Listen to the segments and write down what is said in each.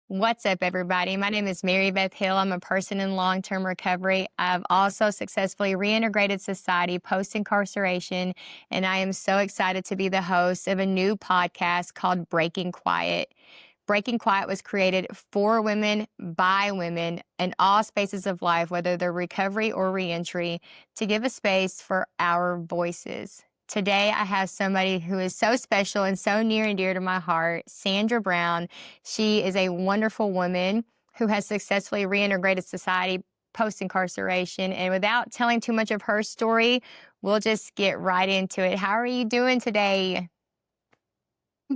What's up, everybody? My name is Mary Beth Hill. I'm a person in long term recovery. I've also successfully reintegrated society post incarceration, and I am so excited to be the host of a new podcast called Breaking Quiet. Breaking Quiet was created for women, by women, in all spaces of life, whether they're recovery or reentry, to give a space for our voices. Today, I have somebody who is so special and so near and dear to my heart, Sandra Brown. She is a wonderful woman who has successfully reintegrated society post incarceration. And without telling too much of her story, we'll just get right into it. How are you doing today?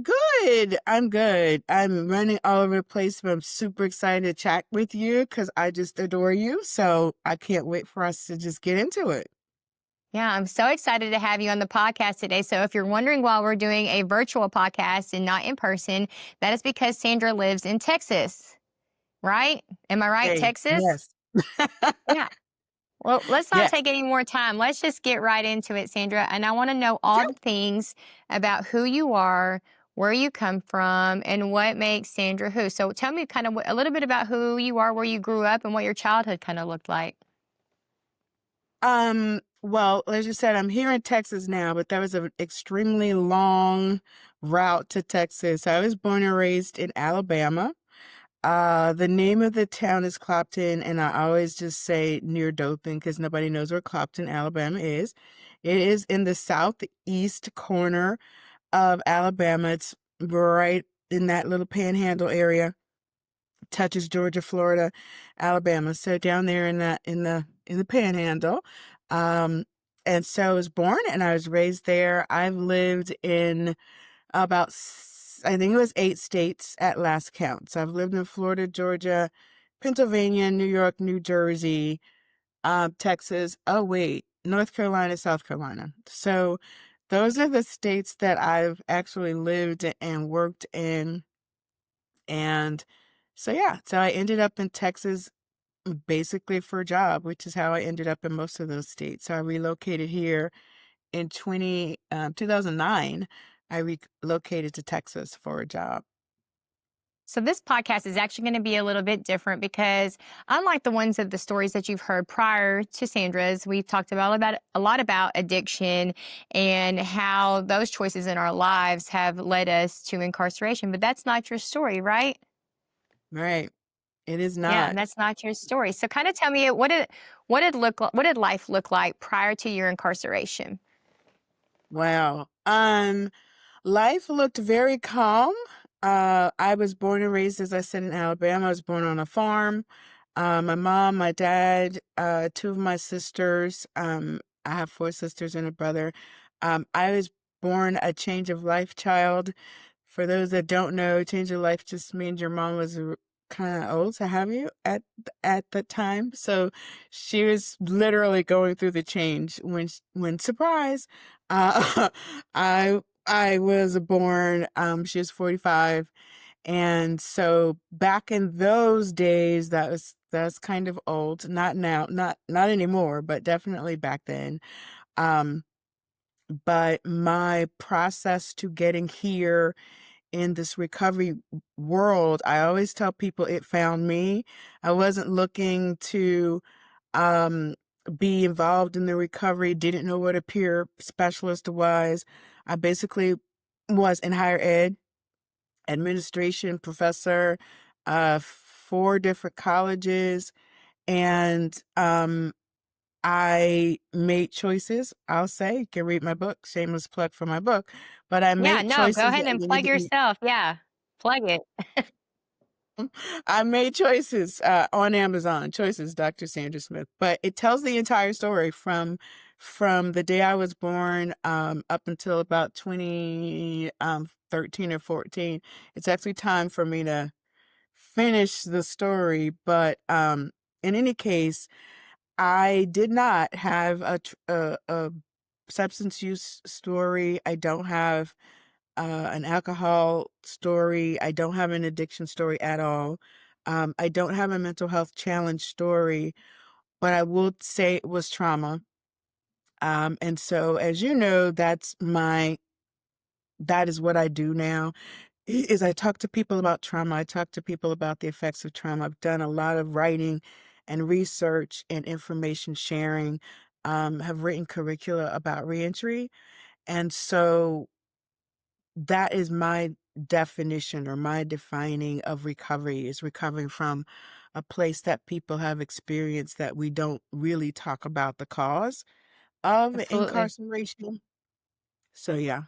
Good. I'm good. I'm running all over the place, but I'm super excited to chat with you because I just adore you. So I can't wait for us to just get into it. Yeah, I'm so excited to have you on the podcast today. So, if you're wondering why we're doing a virtual podcast and not in person, that is because Sandra lives in Texas, right? Am I right? Hey, Texas? yes. Yeah. Well, let's not Yes. take any more time. Let's just get right into it, Sandra. And I want to know all the things about who you are, where you come from, and what makes Sandra who. So, tell me kind of a little bit about who you are, where you grew up, and what your childhood kind of looked like. Well, as you said, I'm here in Texas now, but that was an extremely long route to Texas. I was born and raised in Alabama. The name of the town is Clopton, and I always just say near Dothan because nobody knows where Clopton, Alabama is. It is in the southeast corner of Alabama. It's right in that little panhandle area. Touches Georgia, Florida, Alabama. So down there in the panhandle. Um, and so I was born and I was raised there. I've lived in I think it was 8 states at last count. So I've lived in Florida, Georgia, Pennsylvania, New York, New Jersey, Texas. Oh, wait, North Carolina, South Carolina. So those are the states that I've actually lived and worked in. And so, yeah, so I ended up in Texas basically for a job, which is how I ended up in most of those states. So I relocated here in 2009. I relocated to Texas for a job. So this podcast is actually going to be a little bit different because unlike the ones of the stories that you've heard prior to Sandra's, we've talked about a lot about addiction and how those choices in our lives have led us to incarceration. But that's not your story, right? Right. It is Yeah, not. that's not your story. So kind of tell me what did life look like prior to your incarceration? Wow. Life looked very calm. I was born and raised, as I said, in Alabama. I was born on a farm. My mom, my dad, two of my sisters. I have four sisters and a brother. I was born a change of life child. For those that don't know, change of life just means your mom was kind of old to have you at the time. So she was literally going through the change when surprise, uh, I was born. She was 45, and so back in those days, that's kind of old. Not now, not anymore, but definitely back then. Um, but my process to getting here in this recovery world, I always tell people it found me. I wasn't looking to um, be involved in the recovery, didn't know what a peer specialist was. I basically was in higher ed, administration professor, four different colleges, and I made choices. I'll say, you can read my book, shameless plug for my book, but I Yeah, made no, go choices ahead that and plug needed. yourself. Yeah, plug it. I made choices on Amazon. Choices, Dr. Sandra Smith. But it tells the entire story from the day I was born up until about 2013 or 14. It's actually time for me to finish the story. But in any case, I did not have a substance use story. I don't have an alcohol story. I don't have an addiction story at all. I don't have a mental health challenge story, but I will say it was trauma. And so, as you know, that is what I do now. is I talk to people about trauma. I talk to people about the effects of trauma. I've done a lot of writing and research and information sharing, have written curricula about reentry. And so that is my definition or my defining of recovery is recovering from a place that people have experienced that we don't really talk about the cause of Absolutely. incarceration. So yeah,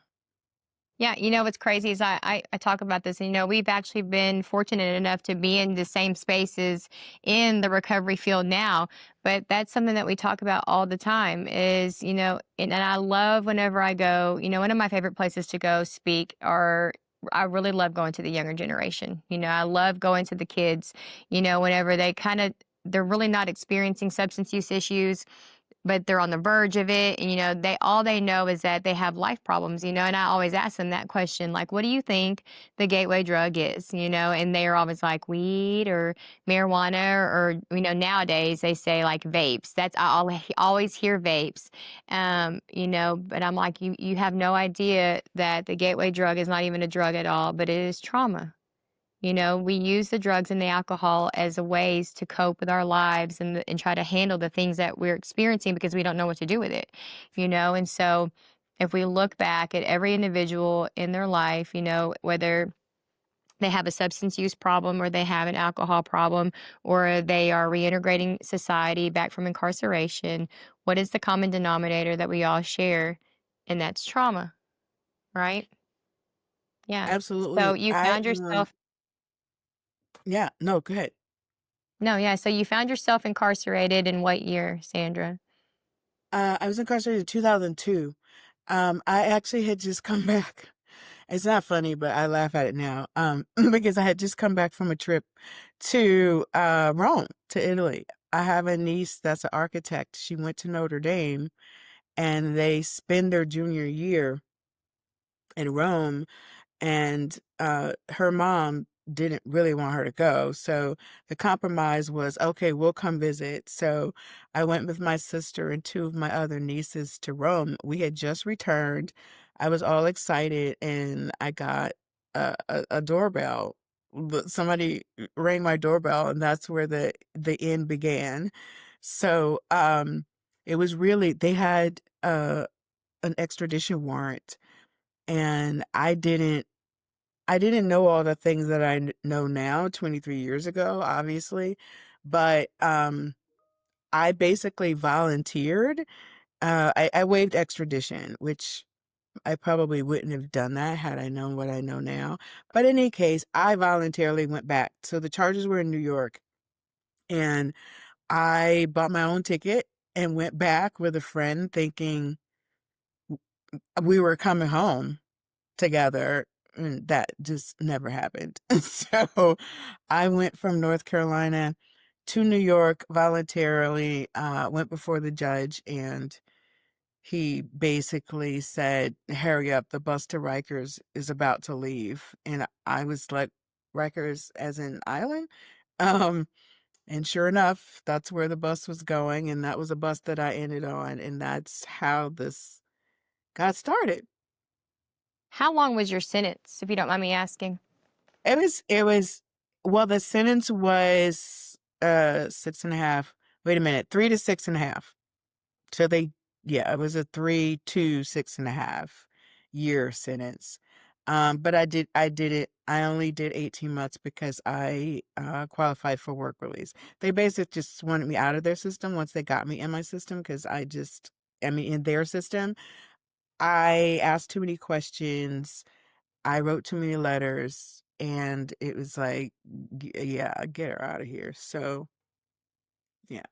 Yeah, what's crazy is I talk about this, and we've actually been fortunate enough to be in the same spaces in the recovery field now. But that's something that we talk about all the time is, and I love whenever I go, one of my favorite places to go speak are I really love going to the younger generation. I love going to the kids, whenever they're really not experiencing substance use issues, but they're on the verge of it. And, they know is that they have life problems, and I always ask them that question, like, what do you think the gateway drug is, and they're always like weed or marijuana or, nowadays they say like vapes. Always hear vapes. But I'm like, you have no idea that the gateway drug is not even a drug at all, but it is trauma. We use the drugs and the alcohol as a ways to cope with our lives and try to handle the things that we're experiencing because we don't know what to do with it, And so if we look back at every individual in their life, whether they have a substance use problem or they have an alcohol problem or they are reintegrating society back from incarceration, what is the common denominator that we all share? And that's trauma, right? Yeah. So absolutely. you found yourself Yeah, no, go ahead. No, yeah, so you found yourself incarcerated in what year, Sandra? I was incarcerated in 2002. I actually had just come back. It's not funny, but I laugh at it now. Because I had just come back from a trip to Rome, to Italy. I have a niece that's an architect. She went to Notre Dame and they spend their junior year in Rome, and her mom didn't really want her to go. So the compromise was, okay, we'll come visit. So I went with my sister and two of my other nieces to Rome. We had just returned. I was all excited, and I got a doorbell. Somebody rang my doorbell, and that's where the end began. So it was really they had an extradition warrant, and I didn't know all the things that know now 23 years ago, obviously, but I basically volunteered. I waived extradition, which I probably wouldn't have done that had I known what I know now. But in any case, I voluntarily went back. So the charges were in New York, and I bought my own ticket and went back with a friend thinking we were coming home together, and that just never happened. So I went from North Carolina to New York voluntarily, went before the judge, and he basically said, hurry up, the bus to Rikers is about to leave. And I was like, Rikers as an island? Um, and sure enough, that's where the bus was going, and that was a bus that I ended on, and that's how this got started. How long was your sentence, if you don't mind me asking? It was well, the sentence was 6.5. Wait a minute, 3 to 6.5. So yeah, it was a 3 to 6.5 year sentence. But I only did 18 months because I qualified for work release. They basically just wanted me out of their system once they got me in my system because in their system, I asked too many questions. I wrote too many letters, and it was like, yeah, get her out of here. So, yeah,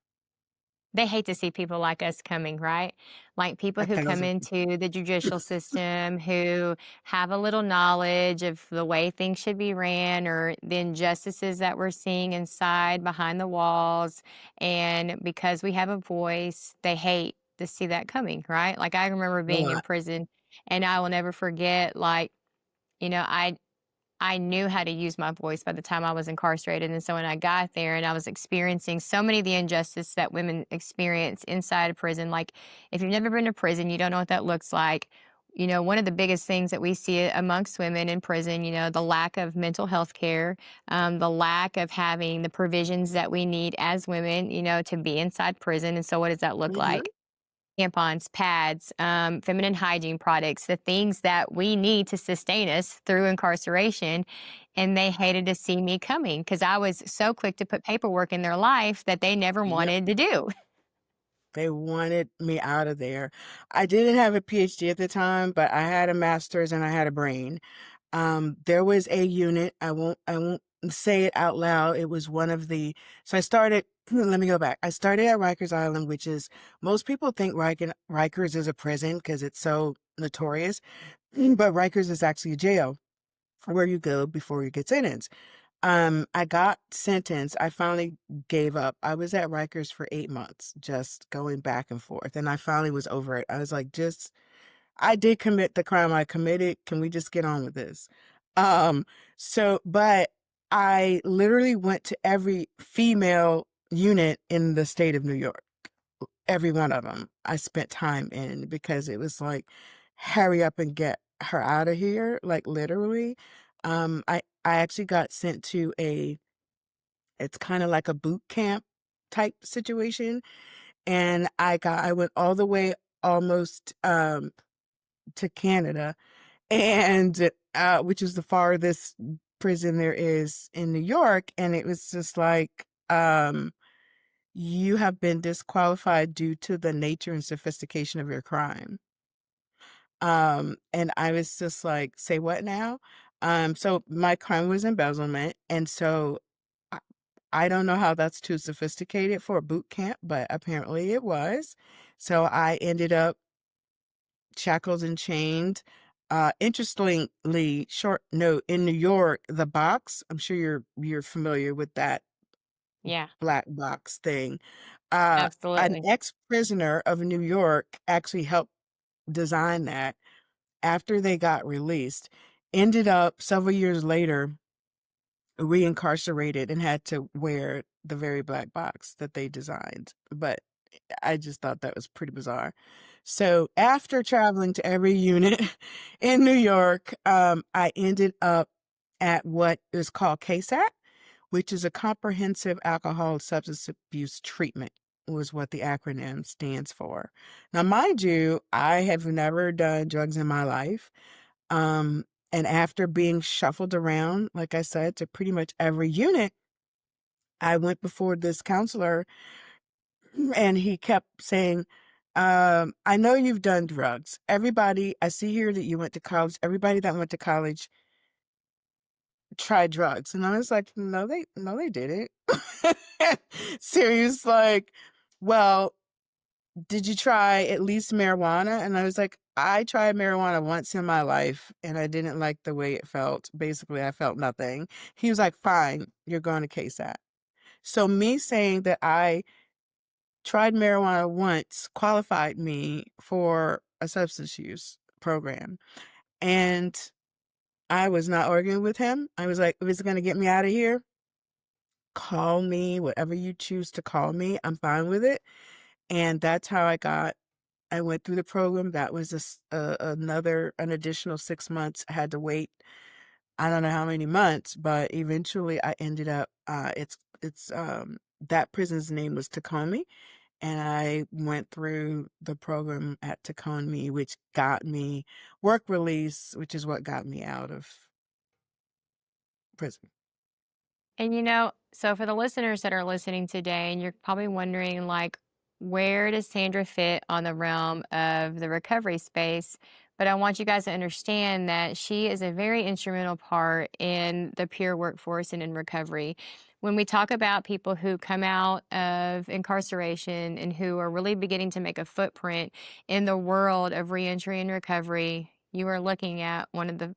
They hate to see people like us coming, right? Like people a who come thousand. into the judicial system who have a little knowledge of the way things should be ran or the injustices that we're seeing inside behind the walls. And because we have a voice, they hate to see that coming, right? Like I remember A being in lot. prison and I will never forget, like, you know, I I knew how to use my voice by the time I was incarcerated. And so when I got there and I was experiencing so many of the injustice that women experience inside of prison, like if you've never been to prison, you don't know what that looks like. one of the biggest things that we see amongst women in prison, the lack of mental health care, the lack of having the provisions that we need as women, to be inside prison. And so, what does that look Hmm. like? Tampons, pads, feminine hygiene products, the things that we need to sustain us through incarceration. And they hated to see me coming because I was so quick to put paperwork in their life that they never Yep. wanted to do. They wanted me out of there. I didn't have a PhD at the time, but I had a master's and I had a brain. There was a unit, I won't say it out loud. It was one of the, so I started, let me go back. I started at Rikers Island, which is, most people think Rikers is a prison because it's so notorious, but Rikers is actually a jail where you go before you get sentenced. I got sentenced. I finally gave up. I was at Rikers for 8 months, just going back and forth. And I finally was over it. I was like, I did commit the crime I committed. Can we just get on with this? Um, but I literally went to every female unit in the state of New York. Every one of them I spent time in because it was like, hurry up and get her out of here, like literally. I actually got sent to it's kind of like a boot camp type situation, and I went all the way almost to Canada, and which is the farthest prison there is in New York, and it was just like, you have been disqualified due to the nature and sophistication of your crime. And I was just like, say what now? So my crime was embezzlement, and so I, I don't know how that's too sophisticated for a boot camp, but apparently it was. So I ended up shackled and chained. Interestingly, short note, in New York, the box, I'm sure you're familiar with that Yeah, black box thing. An absolutely. ex-prisoner of New York actually helped design that after they got released, ended up several years later reincarcerated and had to wear the very black box that they designed. But I just thought that was pretty bizarre. So after traveling to every unit in New York, I ended up at what is called KSAT, which is a comprehensive alcohol substance abuse treatment, was what the acronym stands for. Now, mind you, I have never done drugs in my life. Um, and after being shuffled around, like I said, to pretty much every unit, I went before this counselor and he kept saying, I know you've done drugs. Everybody, I see here that you went to college. Everybody that went to college tried drugs. And I was like, no, they didn't. Serious, like, well, did you try at least marijuana? And I was like, I tried marijuana once in my life and I didn't like the way it felt. Basically, I felt nothing. He was like, fine, you're going to KSAT. So me saying that I tried marijuana once qualified me for a substance use program. And I was not arguing with him. I was like, if it's going to get me out of here, call me, whatever you choose to call me. I'm fine with it. And that's how I went through the program. That was an additional 6 months. I had to wait. I don't know how many months, but eventually I ended up, that prison's name was Tacoma. And I went through the program at Tacoma, which got me work release, which is what got me out of prison. And so for the listeners that are listening today, and you're probably wondering, like, where does Sandra fit on the realm of the recovery space? But I want you guys to understand that she is a very instrumental part in the peer workforce and in recovery. When we talk about people who come out of incarceration and who are really beginning to make a footprint in the world of reentry and recovery, you are looking at one of the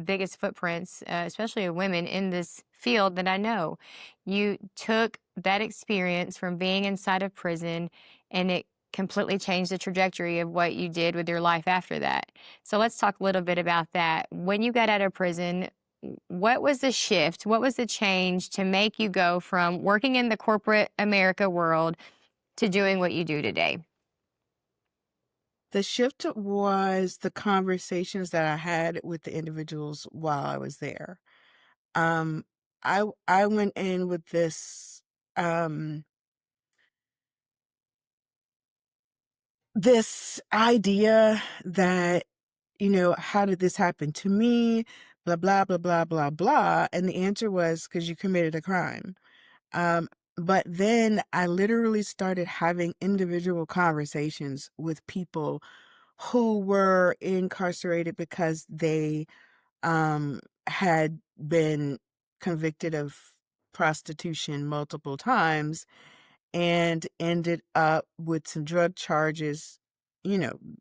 biggest footprints, especially of women in this field that I know. You took that experience from being inside of prison and it completely changed the trajectory of what you did with your life after that. So let's talk a little bit about that. When you got out of prison, what was the shift? What was the change to make you go from working in the corporate America world to doing what you do today? The shift was the conversations that I had with the individuals while I was there. Um, I went in with um, this idea that, how did this happen to me? Blah, blah, blah, blah, blah, blah. And the answer was because you committed a crime. Um, but then I literally started having individual conversations with people who were incarcerated because they had been convicted of prostitution multiple times and ended up with some drug charges,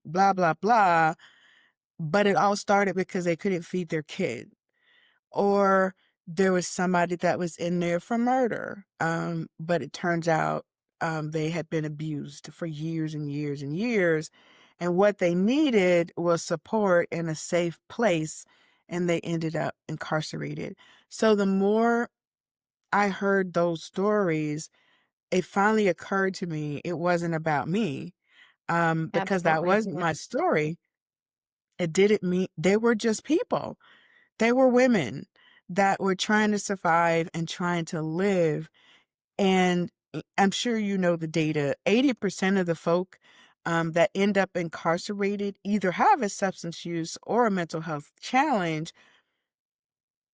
blah, blah, blah. But it all started because they couldn't feed their kid, or there was somebody that was in there for murder. But it turns out they had been abused for years and years and years. And what they needed was support and a safe place, and they ended up incarcerated. So the more I heard those stories, it finally occurred to me it wasn't about me, because that Absolutely. wasn't Yeah. my story. It didn't mean they were just people. They were women that were trying to survive and trying to live. And I'm sure you know the data. 80% of the folk that end up incarcerated either have a substance use or a mental health challenge.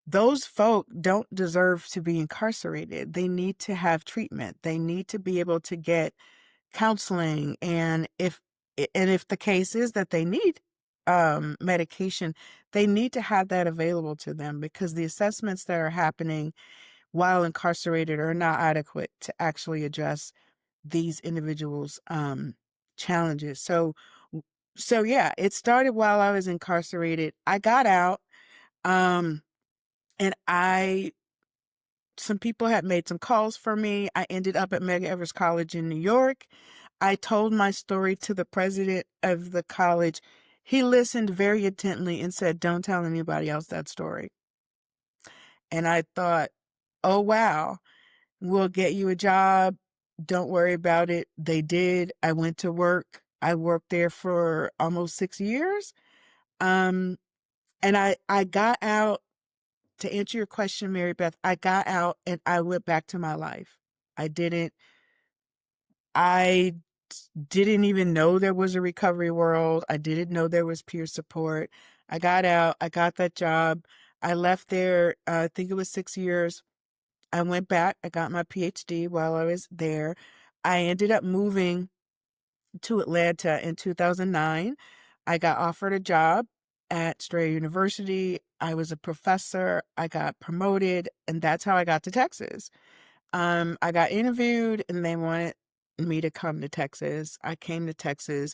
Those folk don't deserve to be incarcerated. They need to have treatment. They need to be able to get counseling. And if the case is that they need medication, they need to have that available to them, because the assessments that are happening while incarcerated are not adequate to actually address these individuals' challenges. So yeah, it started while I was incarcerated. I got out, um, and some people had made some calls for me. I ended up at Medgar Evers College in New York. I told my story to the president of the college. He listened very intently and said, "Don't tell anybody else that story." And I thought, oh, wow, we'll get you a job. Don't worry about it. They did. I went to work. I worked there for almost 6 years. Um, and I got out. To answer your question, Mary Beth, I got out and I went back to my life. I didn't, I didn't even know there was a recovery world. I didn't know there was peer support. I got out, I got that job. I left there, I think it was 6 years. I went back, I got my PhD while I was there. I ended up moving to Atlanta in 2009. I got offered a job at Strayer University. I was a professor. I got promoted, and that's how I got to Texas. I got interviewed, and they wanted me to come to Texas. I came to Texas.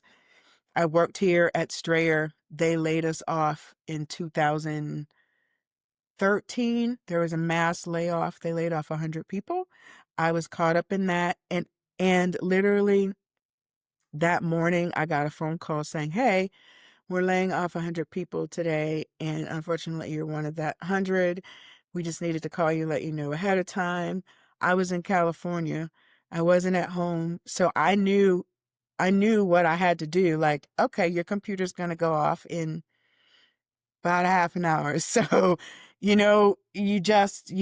I worked here at Strayer. They laid us off in 2013. There was a mass layoff. They laid off 100 people. I was caught up in that, and literally that morning, I got a phone call saying, "Hey, we're laying off 100 people today, and unfortunately, you're one of that 100. We just needed to call you, let you know ahead of time." I was in California. I wasn't at home, so I knew what I had to do. Like, okay, your computer's going to go off in about a half an hour. So, you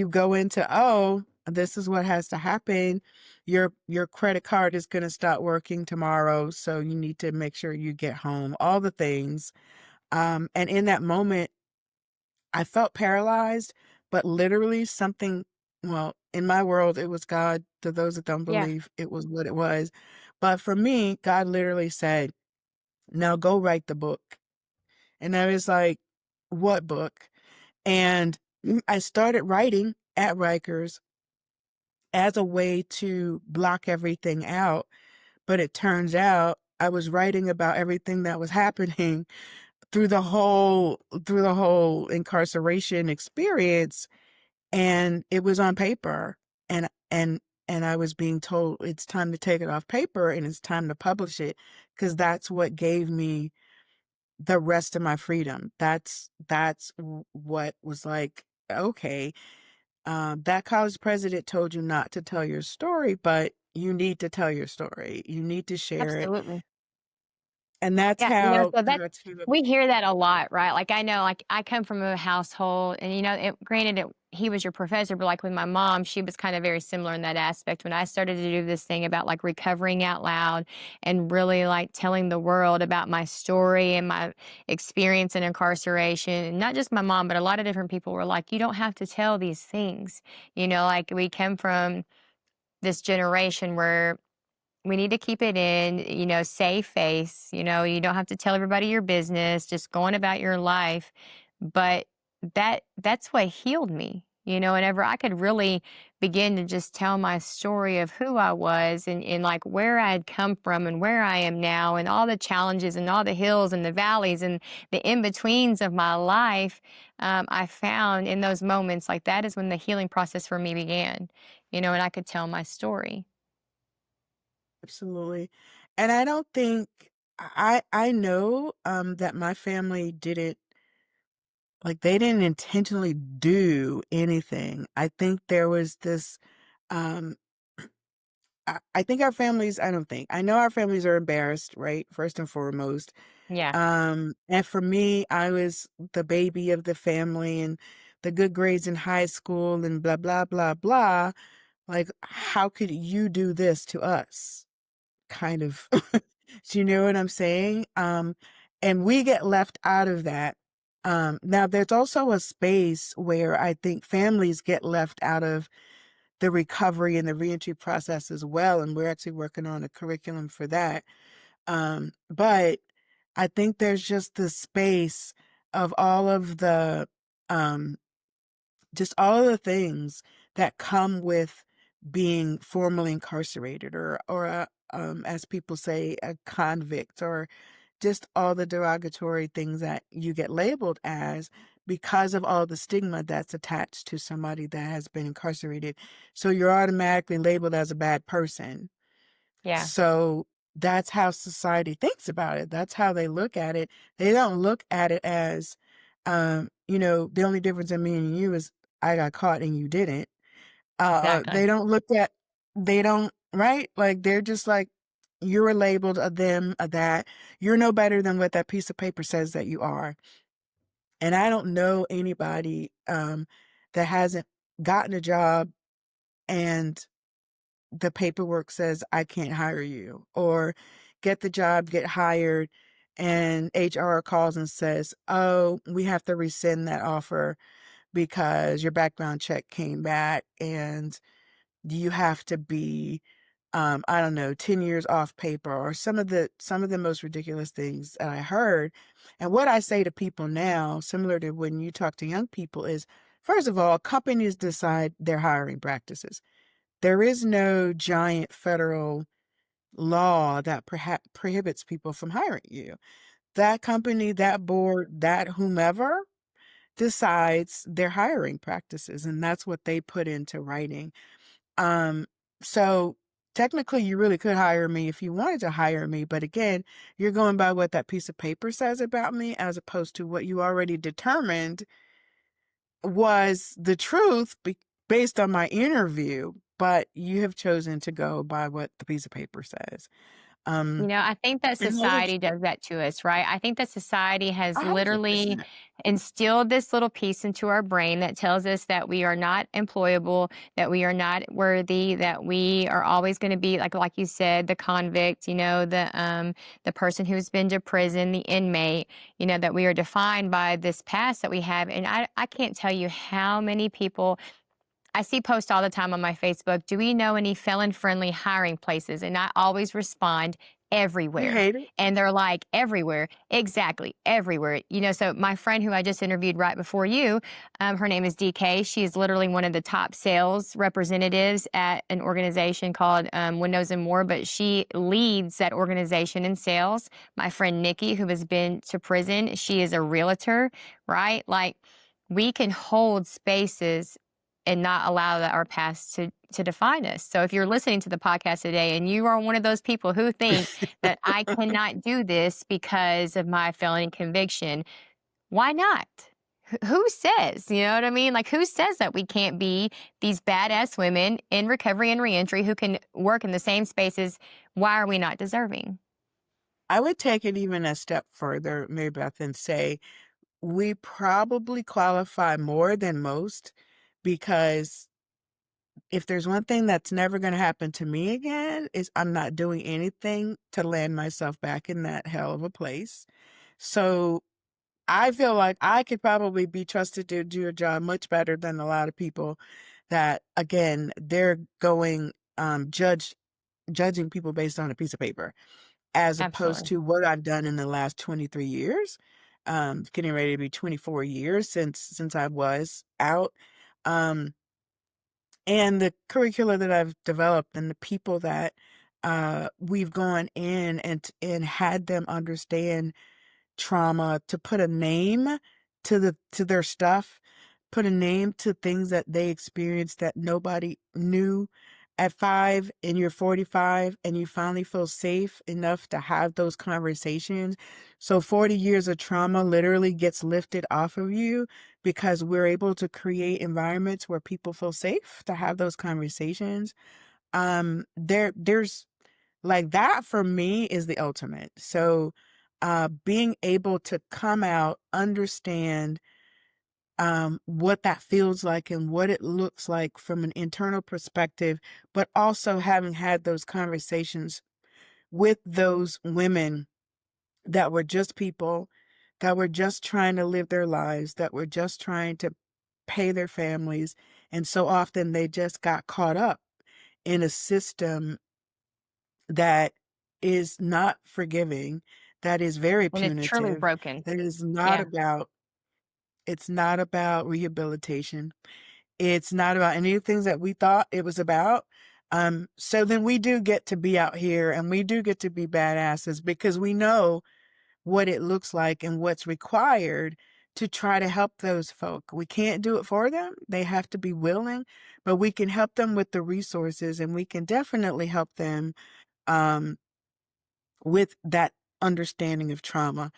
go into, oh, this is what has to happen. Your credit card is going to stop working tomorrow, so you need to make sure you get home, all the things. And in that moment, I felt paralyzed, but literally something, well, in my world, it was God. To those that don't Yeah. believe, it was what it was. But for me, God literally said, "Now go write the book." And I was like, "What book?" And I started writing at Rikers as a way to block everything out. But it turns out I was writing about everything that was happening through the whole incarceration experience, and it was on paper. And I was being told it's time to take it off paper and it's time to publish it, because that's what gave me the rest of my freedom. That's what was like, okay, that college president told you not to tell your story, but you need to tell your story. You need to share it. Absolutely. And that's Yeah, how so the that's two of we hear that a lot, right? Like, I know, like, I come from a household and, granted he was your professor, but, like, with my mom, she was kinda very similar in that aspect. When I started to do this thing about, like, recovering out loud and really, like, telling the world about my story and my experience in incarceration, and not just my mom, but a lot of different people were like, "You don't have to tell these things." Like, we come from this generation where we need to keep it in, save face. You don't have to tell everybody your business, just going about your life. But that's what healed me. Whenever I could really begin to just tell my story of who I was and like where I had come from and where I am now and all the challenges and all the hills and the valleys and the in-betweens of my life, I found in those moments, like that is when the healing process for me began, and I could tell my story. absolutely. And I don't think I know that my family didn't like they didn't intentionally do anything. I think there was this um I think our families, I don't think. I know our families are embarrassed, right? First and foremost. Yeah, And for me, I was the baby of the family and the good grades in high school and blah blah blah blah. Like, how could you do this to us? Kind of. Do you know what I'm saying? And we get left out of that. Now there's also a space where I think families get left out of the recovery and the reentry process as well. And we're actually working on a curriculum for that. But I think there's just the space of all of the um, just all of the things that come with being formally incarcerated or as people say, a convict, or just all the derogatory things that you get labeled as because of all the stigma that's attached to somebody that has been incarcerated. So you're automatically labeled as a bad person. yeah. So that's how society thinks about it. That's how they look at it. They don't look at it as, the only difference in me and you is I got caught and you didn't. They Exactly. don't look at, they don't, right? Like they're just like, you're labeled a them, a that. You're no better than what that piece of paper says that you are. And I don't know anybody that hasn't gotten a job and the paperwork says I can't hire you, or get the job, get hired, and HR calls and says, "Oh, we have to rescind that offer because your background check came back and you have to be I don't know, 10 years off paper," or some of the most ridiculous things that I heard. And what I say to people now, similar to when you talk to young people, is first of all, companies decide their hiring practices. There is no giant federal law that perhaps prohibits people from hiring you. That company, that board, that whomever decides their hiring practices, and that's what they put into writing. Um, so technically, you really could hire me if you wanted to hire me, but again, you're going by what that piece of paper says about me, as opposed to what you already determined was the truth based on my interview, but you have chosen to go by what the piece of paper says. Um, I think that and I think society does that to us, right? I think that society has literally 100%. instilled this little piece into our brain that tells us that we are not employable, that we are not worthy, that we are always going to be like you said, the convict, the person who's been to prison, the inmate, that we are defined by this past that we have. And I can't tell you how many people I see posts all the time on my Facebook. Do we know any felon friendly hiring places? And I always respond, You everywhere. hate it? And they're like, everywhere. Exactly. Everywhere. So my friend who I just interviewed right before you, her name is DK. She is literally one of the top sales representatives at an organization called Windows and More, but she leads that organization in sales. My friend Nikki, who has been to prison, she is a realtor, right? Like, we can hold spaces and not allow our past to define us. So if you're listening to the podcast today and you are one of those people who think that I cannot do this because of my felony conviction, why not? Who says? You know what I mean? Like, who says that we can't be these badass women in recovery and reentry who can work in the same spaces? Why are we not deserving? I would take it even a step further, Mary Beth, and say we probably qualify more than most because if there's one thing that's never going to happen to me again is I'm not doing anything to land myself back in that hell of a place. So I feel like I could probably be trusted to do a job much better than a lot of people that, again, they're going judging people based on a piece of paper, as opposed Absolutely. to what I've done in the last 23 years, getting ready to be 24 years since I was out. Um, and the curricula that I've developed and the people that we've gone in and had them understand trauma, to put a name to their stuff, put a name to things that they experienced that nobody knew. At 5 and you're 45 and you finally feel safe enough to have those conversations. So 40 years of trauma literally gets lifted off of you because we're able to create environments where people feel safe to have those conversations. There's like that for me is the ultimate. So, being able to come out, understand, what that feels like and what it looks like from an internal perspective, but also having had those conversations with those women that were just people, that were just trying to live their lives, that were just trying to pay their families. And so often they just got caught up in a system that is not forgiving, that is very And it's truly punitive, broken. that is not Yeah. about it's not about rehabilitation. It's not about any of the things that we thought it was about. So then we do get to be out here and we do get to be badasses because we know what it looks like and what's required to try to help those folk. We can't do it for them. They have to be willing, but we can help them with the resources and we can definitely help them um, with that understanding of trauma,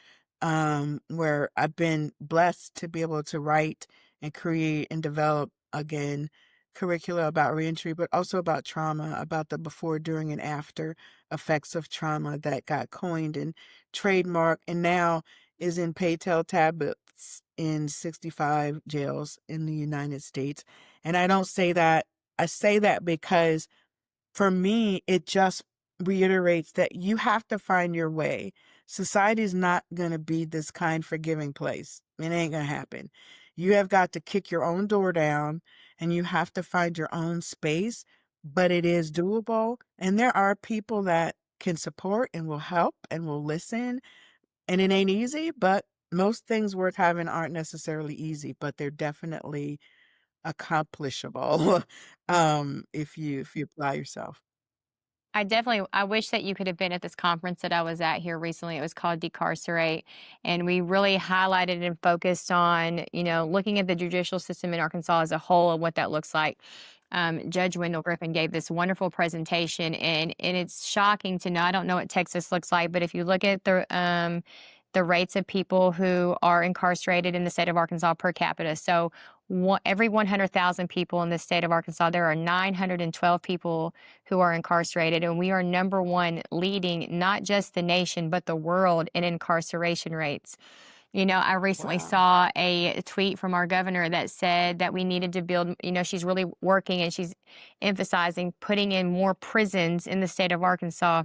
where I've been blessed to be able to write and create and develop again curricula about reentry, but also about trauma, about the before, during, and after effects of trauma that got coined and trademarked and now is in pay-tell tablets in 65 jails in the United States. And I don't say that, I say that because for me, it just reiterates that you have to find your way. Society is not going to be this kind, forgiving place. It ain't going to happen. You have got to kick your own door down and you have to find your own space, but it is doable. And there are people that can support and will help and will listen. And it ain't easy, but most things worth having aren't necessarily easy, but they're definitely accomplishable if you apply yourself. I wish that you could have been at this conference that I was at here recently. It was called Decarcerate. And we really highlighted and focused on, looking at the judicial system in Arkansas as a whole and what that looks like. Judge Wendell Griffin gave this wonderful presentation, and it's shocking to know. I don't know what Texas looks like, but if you look at the rates of people who are incarcerated in the state of Arkansas per capita, so every 100,000 people in the state of Arkansas, there are 912 people who are incarcerated, and we are number one, leading not just the nation but the world in incarceration rates. I recently Wow. saw a tweet from our governor that said that we needed to build, she's really working and she's emphasizing putting in more prisons in the state of Arkansas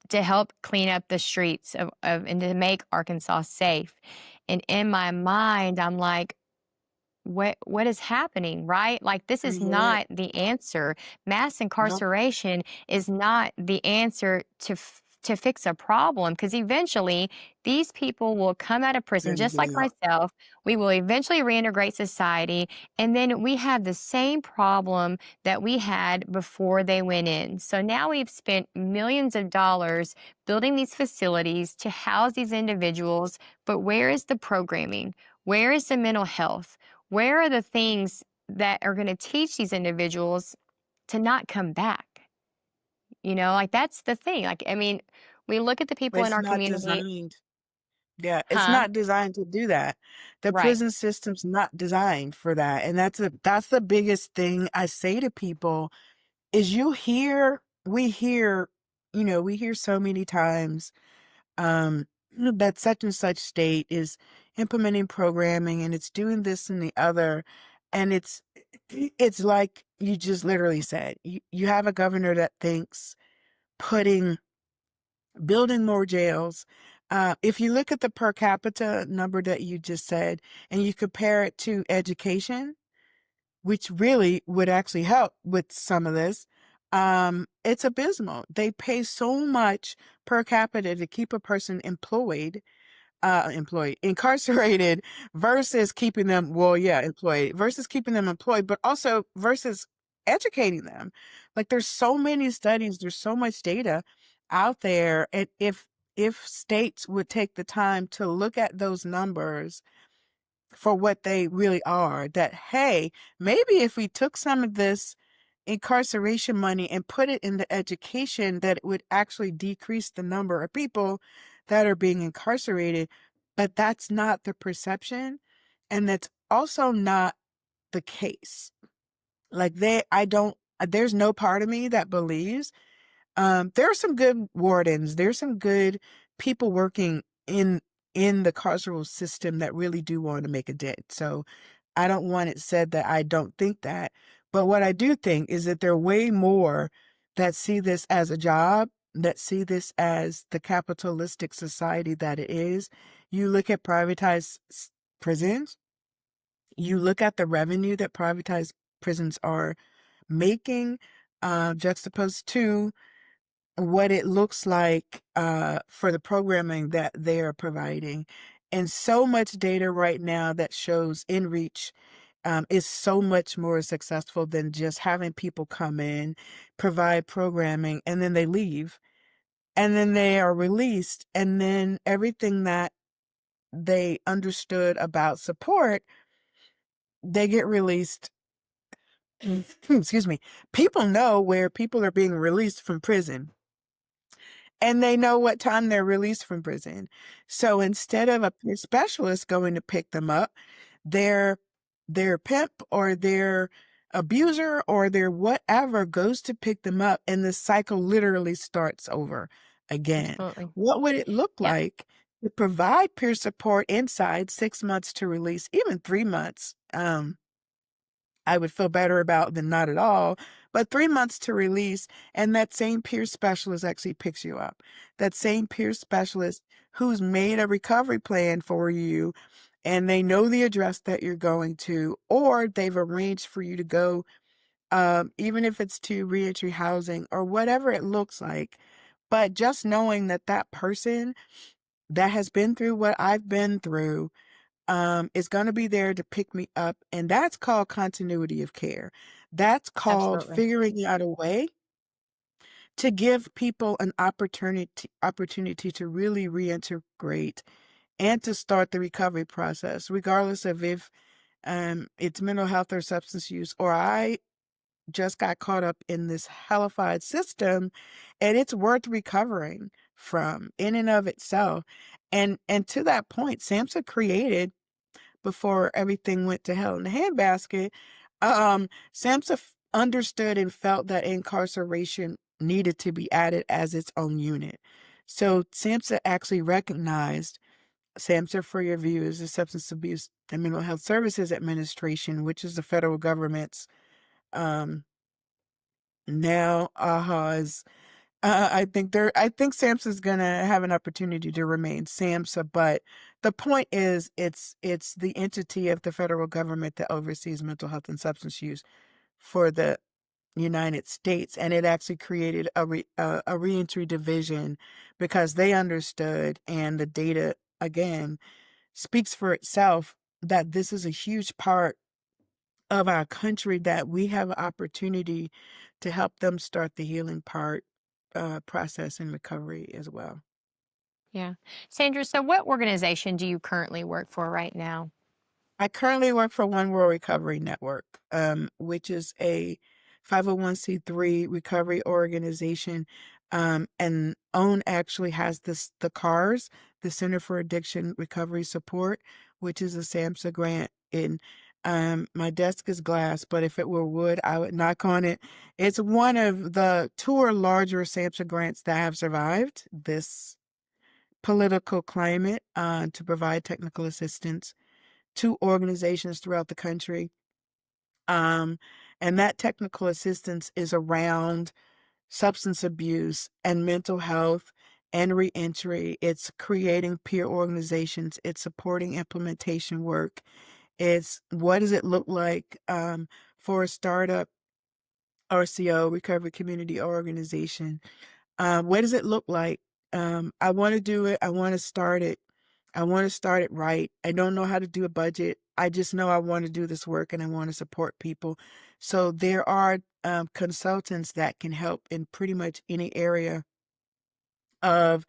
to help clean up the streets of and to make Arkansas safe. And in my mind, I'm like, what is happening, right? Like, this I is get it. not the answer. Mass Nope. incarceration is not the answer to fix a problem, because eventually these people will come out of They're prison gonna just get like out. myself. We will eventually reintegrate society, and then we have the same problem that we had before they went in. So now we've spent millions of dollars building these facilities to house these individuals, but where is the programming? Where is the mental health? Where are the things that are going to teach these individuals to not come back? Like, that's the thing. Like, I mean, we look at the people in It's our not community. designed. Yeah, it's Huh? not designed to do that. The Right. prison system's not designed for that. And that's the biggest thing I say to people is we hear so many times, that such and such state is implementing programming and it's doing this and the other. And it's like you just literally said, you have a governor that thinks putting building more jails. If you look at the per capita number that you just said and you compare it to education, which really would actually help with some of this, it's abysmal. They pay so much per capita to keep a person incarcerated versus keeping them, well, yeah, employed versus keeping them employed, but also versus educating them. Like there's so many studies, there's so much data out there. And if states would take the time to look at those numbers for what they really are, that, hey, maybe if we took some of this incarceration money and put it into education, that it would actually decrease the number of people that are being incarcerated. But that's not the perception. And that's also not the case. Like there's no part of me that believes there are some good wardens. There's some good people working in the carceral system that really do want to make a dent. So I don't want it said that I don't think that. But what I do think is that there are way more that see this as a job, that see this as the capitalistic society that it is. You look at privatized prisons, you look at the revenue that privatized prisons are making, juxtaposed to what it looks like for the programming that they're providing. And so much data right now that shows InReach is so much more successful than just having people come in, provide programming, and then they leave. And then they are released. And then everything that they understood about support, they get released. Excuse me. People know where people are being released from prison and they know what time they're released from prison. So instead of a peer specialist going to pick them up, their pimp or their abuser or their whatever goes to pick them up, and the cycle literally starts over again. Absolutely. What would it look Yeah. like to provide peer support inside 6 months to release, even 3 months? I would feel better about than not at all. But 3 months to release, and that same peer specialist actually picks you up. That same peer specialist who's made a recovery plan for you, and they know the address that you're going to, or they've arranged for you to go, even if it's to reentry housing or whatever it looks like. But just knowing that that person that has been through what I've been through is going to be there to pick me up. And that's called continuity of care. That's called Absolutely. figuring out a way to give people an opportunity to really reintegrate and to start the recovery process, regardless of if it's mental health or substance use, or I just got caught up in this hellified system and it's worth recovering from in and of itself. And to that point, SAMHSA created, before everything went to hell in the handbasket, SAMHSA understood and felt that incarceration needed to be added as its own unit. So SAMHSA actually recognized SAMHSA, for your view, is the Substance Abuse and Mental Health Services Administration, which is the federal government's now is I think SAMHSA's gonna have an opportunity to remain SAMHSA, but the point is it's the entity of the federal government that oversees mental health and substance use for the United States, and it actually created a reentry division because they understood, and the data again speaks for itself, that this is a huge part of our country, that we have an opportunity to help them start the healing process and recovery as well. Yeah. Sandra, so what organization do you currently work for right now? I currently work for One World Recovery Network, which is a 501c3 recovery organization. And OWN actually has the CARS, the Center for Addiction Recovery Support, which is a SAMHSA grant. And my desk is glass, but if it were wood, I would knock on it. It's one of the two or larger SAMHSA grants that have survived this political climate to provide technical assistance to organizations throughout the country. Um, and that technical assistance is around substance abuse and mental health and reentry. It's creating peer organizations. It's supporting implementation work. It's what does it look like for a startup RCO, recovery community organization? What does it look like? I want to do it. I want to start it. I want to start it right. I don't know how to do a budget. I just know I want to do this work and I want to support people. So there are consultants that can help in pretty much any area of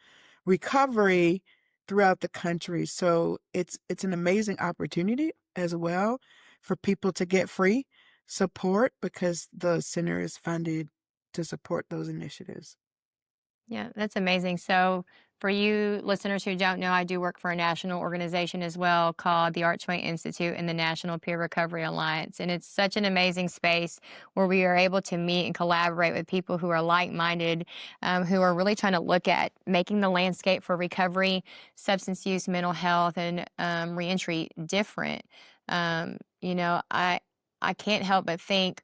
recovery throughout the country. So it's an amazing opportunity as well for people to get free support because the center is funded to support those initiatives. Yeah, that's amazing. So, for you listeners who don't know, I do work for a national organization as well called the Archway Institute and the National Peer Recovery Alliance. And it's such an amazing space where we are able to meet and collaborate with people who are like minded, who are really trying to look at making the landscape for recovery, substance use, mental health, and reentry different. You know, I can't help but think,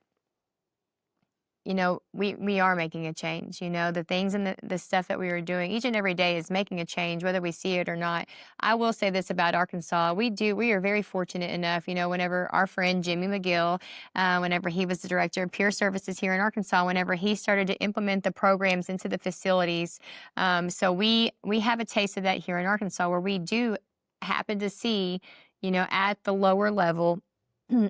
we are making a change. The things and the stuff that we are doing each and every day is making a change, whether we see it or not. I will say this about Arkansas. We are very fortunate enough, whenever our friend Jimmy McGill, whenever he was the director of peer services here in Arkansas, whenever he started to implement the programs into the facilities. So we have a taste of that here in Arkansas where we do happen to see, at the lower level,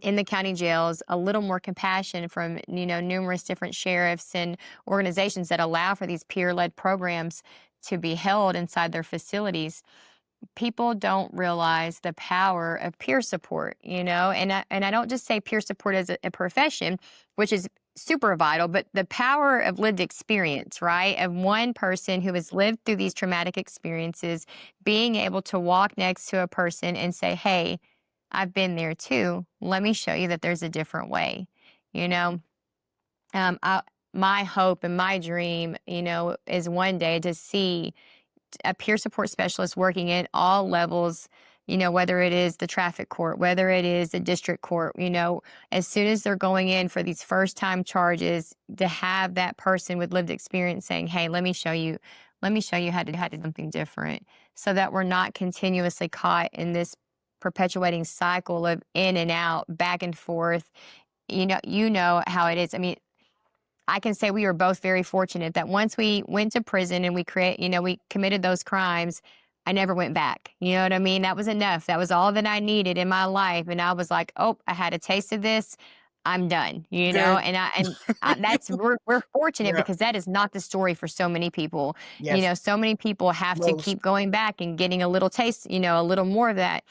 in the county jails, a little more compassion from numerous different sheriffs and organizations that allow for these peer-led programs to be held inside their facilities. People don't realize the power of peer support, and I don't just say peer support as a profession, which is super vital, but the power of lived experience, right? Of one person who has lived through these traumatic experiences being able to walk next to a person and say, "Hey, I've been there too. Let me show you that there's a different way." You know, I, my hope and my dream, is one day to see a peer support specialist working in all levels, whether it is the traffic court, whether it is the district court, as soon as they're going in for these first time charges, to have that person with lived experience saying, "Hey, let me show you how to do something different," so that we're not continuously caught in this perpetuating cycle of in and out, back and forth. You know how it is. I mean, I can say we were both very fortunate that once we went to prison and we committed those crimes, I never went back. You know what I mean? That was enough. That was all that I needed in my life. And I was like, "Oh, I had a taste of this. I'm done." Good. That's we're fortunate Yeah. because that is not the story for so many people. Yes. So many people have to Most. keep going back and getting a little taste, a little more of that.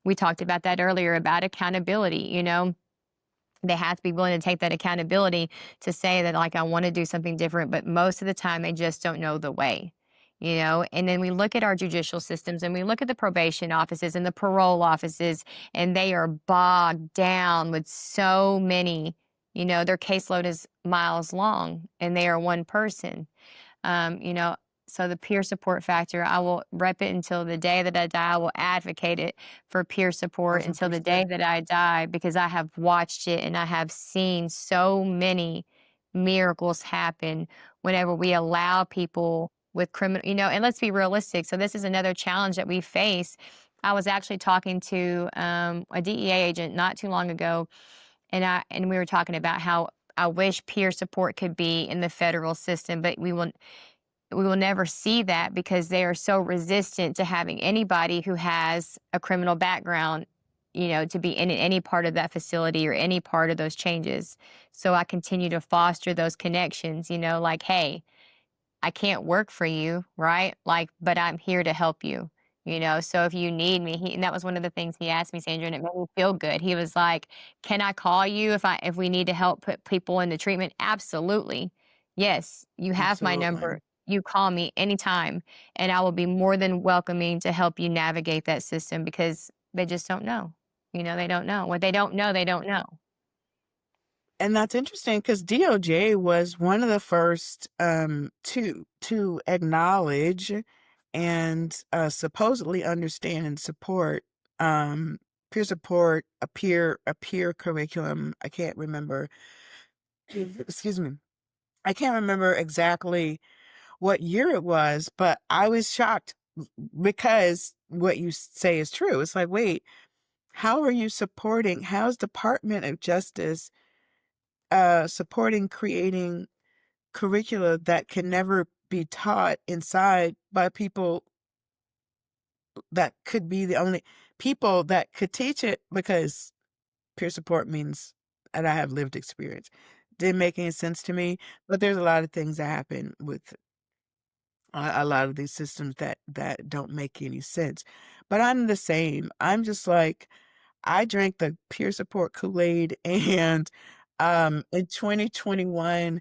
We talked about that earlier about accountability. They have to be willing to take that accountability to say that, like, I want to do something different, but most of the time they just don't know the way. And then we look at our judicial systems and we look at the probation offices and the parole offices, and they are bogged down with so many, their caseload is miles long and they are one person. um, you know, so the peer support factor, I will rep it until the day that I die. I will advocate it for peer support until the day 1,000%. that I die because I have watched it and I have seen so many miracles happen whenever we allow people with criminal, and let's be realistic. So this is another challenge that we face. I was actually talking to a DEA agent not too long ago, and we were talking about how I wish peer support could be in the federal system, but we will never see that because they are so resistant to having anybody who has a criminal background, to be in any part of that facility or any part of those changes. So I continue to foster those connections, like, "Hey, I can't work for you, right? Like, but I'm here to help you." So if you need me, and that was one of the things he asked me, Sandra, and it made me feel good. He was like, "Can I call you if we need to help put people into treatment?" Absolutely. Yes, you have my Absolutely. number. You call me anytime, and I will be more than welcoming to help you navigate that system because they just don't know. They don't know. What they don't know, they don't know. And that's interesting because DOJ was one of the first to acknowledge and supposedly understand and support peer support, a peer curriculum. I can't remember. Excuse me. I can't remember exactly what year it was, but I was shocked because what you say is true. It's like, wait, how are you supporting? How's Department of Justice supporting creating curricula that can never be taught inside by people that could be the only people that could teach it? Because peer support means, and I have lived experience. Didn't make any sense to me, but there's a lot of things that happen with a lot of these systems that don't make any sense. But I'm the same. I'm just like, I drank the peer support Kool-Aid, and in 2021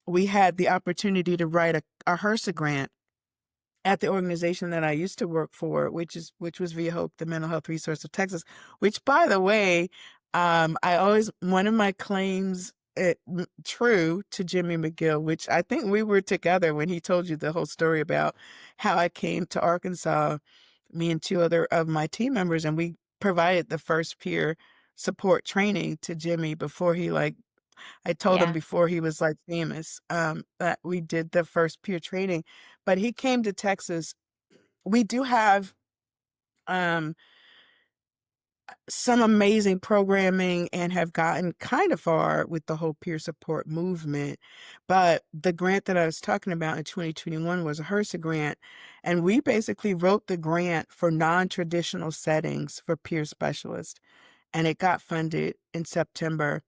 we had the opportunity to write a HRSA grant at the organization that I used to work for, which was Via Hope, the Mental Health Resource of Texas. Which, by the way, I always, one of my claims, true to Jimmy McGill, which I think we were together when he told you the whole story about how I came to Arkansas, me and two other of my team members, and we provided the first peer support training to Jimmy before he, like, I told him Yeah. before he was like famous, that we did the first peer training, but he came to Texas. We do have um, some amazing programming and have gotten kind of far with the whole peer support movement. But the grant that I was talking about in 2021 was a HRSA grant. And we basically wrote the grant for non-traditional settings for peer specialists. And it got funded in September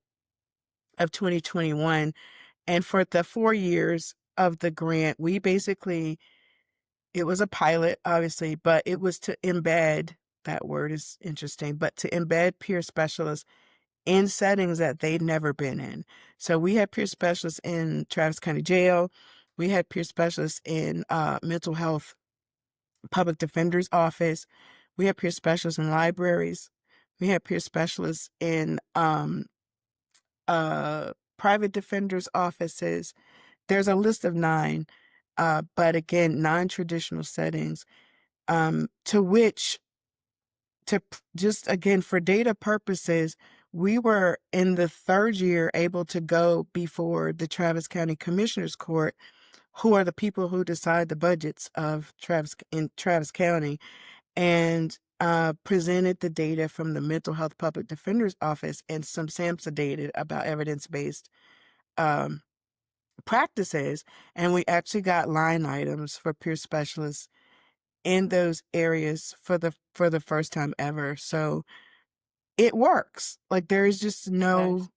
of 2021. And for the 4 years of the grant, we basically, it was a pilot, obviously, but it was to embed, that word is interesting, but to embed peer specialists in settings that they'd never been in. So we had peer specialists in Travis County Jail. We had peer specialists in mental health public defender's office. We had peer specialists in libraries. We had peer specialists in private defenders' offices. There's a list of 9, but again, non-traditional settings, to which, just again, for data purposes, we were in the 3rd year able to go before the Travis County Commissioners Court, who are the people who decide the budgets of Travis County, and presented the data from the Mental Health Public Defender's Office and some SAMHSA data about evidence-based um, practices, and we actually got line items for peer specialists in those areas for the first time ever. So it works. Like, there is just It no does.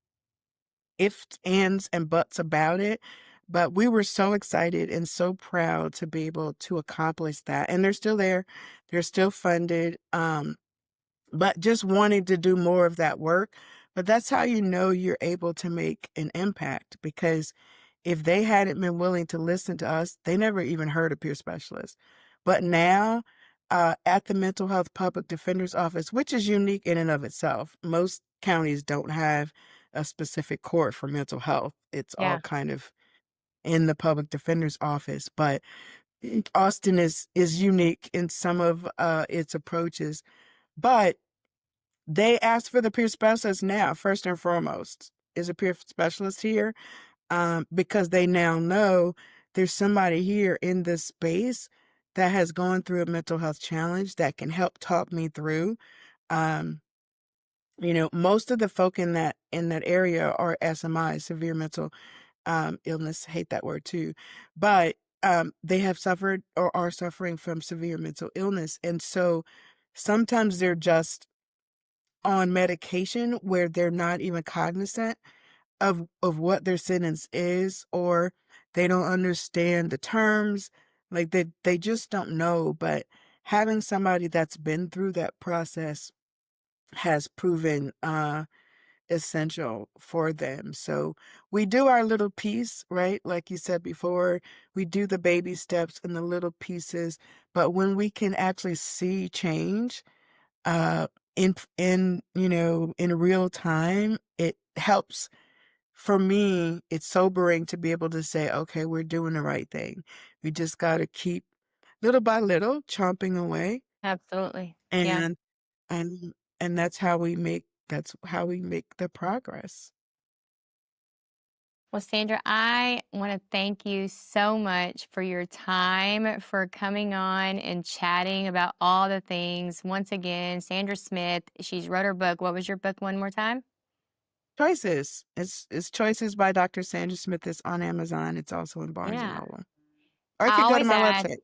ifs, ands, and buts about it. But we were so excited and so proud to be able to accomplish that. And they're still there. They're still funded. But just wanting to do more of that work. But that's how you know you're able to make an impact, because if they hadn't been willing to listen to us, they never even heard of peer specialists. But now, at the Mental Health Public Defender's Office, which is unique in and of itself, most counties don't have a specific court for mental health. It's all Yeah. kind of in the public defender's office. But Austin is unique in some of its approaches. But they ask for the peer specialist now, first and foremost. Is a peer specialist here? Because they now know there's somebody here in this space that has gone through a mental health challenge that can help talk me through. Um, most of the folk in that area are SMI, severe mental illness. Hate that word too, but they have suffered or are suffering from severe mental illness, and so sometimes they're just on medication where they're not even cognizant of what their sentence is, or they don't understand the terms, like they just don't know. But having somebody that's been through that process has proven essential for them. So we do our little piece, right? Like you said before, we do the baby steps and the little pieces, but when we can actually see change uh in real time, it helps. For me, it's sobering to be able to say, okay, we're doing the right thing. We just got to keep little by little, chomping away, Absolutely. Yeah. and and and that's how we make the progress. Well, Sandra, I want to thank you so much for your time, for coming on and chatting about all the things. Once again, Sandra Smith, she's wrote her book. What was your book one more time? Choices. It's Choices by Dr. Sandra Smith. It's on Amazon. It's also in Barnes& and Yeah. Noble. Or you I could go to always my ask, website.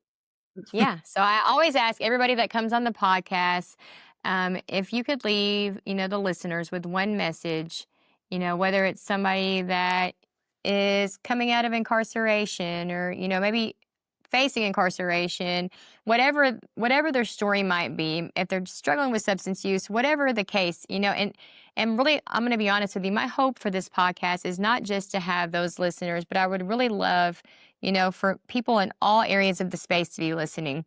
yeah. So I always ask everybody that comes on the podcast, if you could leave, the listeners with one message, whether it's somebody that is coming out of incarceration or, maybe facing incarceration, whatever their story might be, if they're struggling with substance use, whatever the case, and really, I'm going to be honest with you, my hope for this podcast is not just to have those listeners, but I would really love, for people in all areas of the space to be listening.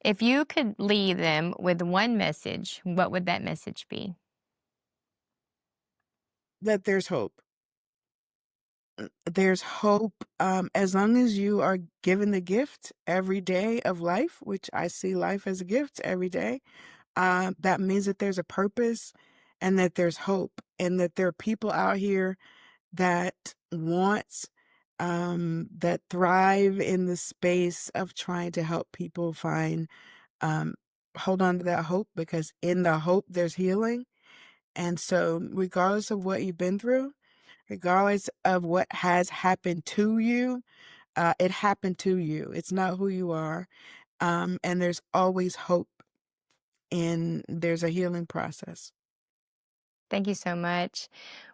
If you could leave them with one message, what would that message be? That there's hope. There's hope, as long as you are given the gift every day of life, which I see life as a gift every day. That means that there's a purpose and that there's hope and that there are people out here that that thrive in the space of trying to help people um, hold on to that hope, because in the hope there's healing. And so regardless of what you've been through, regardless of what has happened to you, it happened to you. It's not who you are. And there's always hope, and there's a healing process. Thank you so much.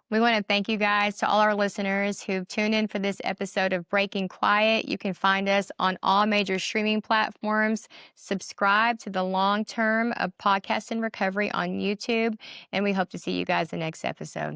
We want to thank you guys to all our listeners who've tuned in for this episode of Breaking Quiet. You can find us on all major streaming platforms. Subscribe to the long term of Podcast and Recovery on YouTube, and we hope to see you guys the next episode.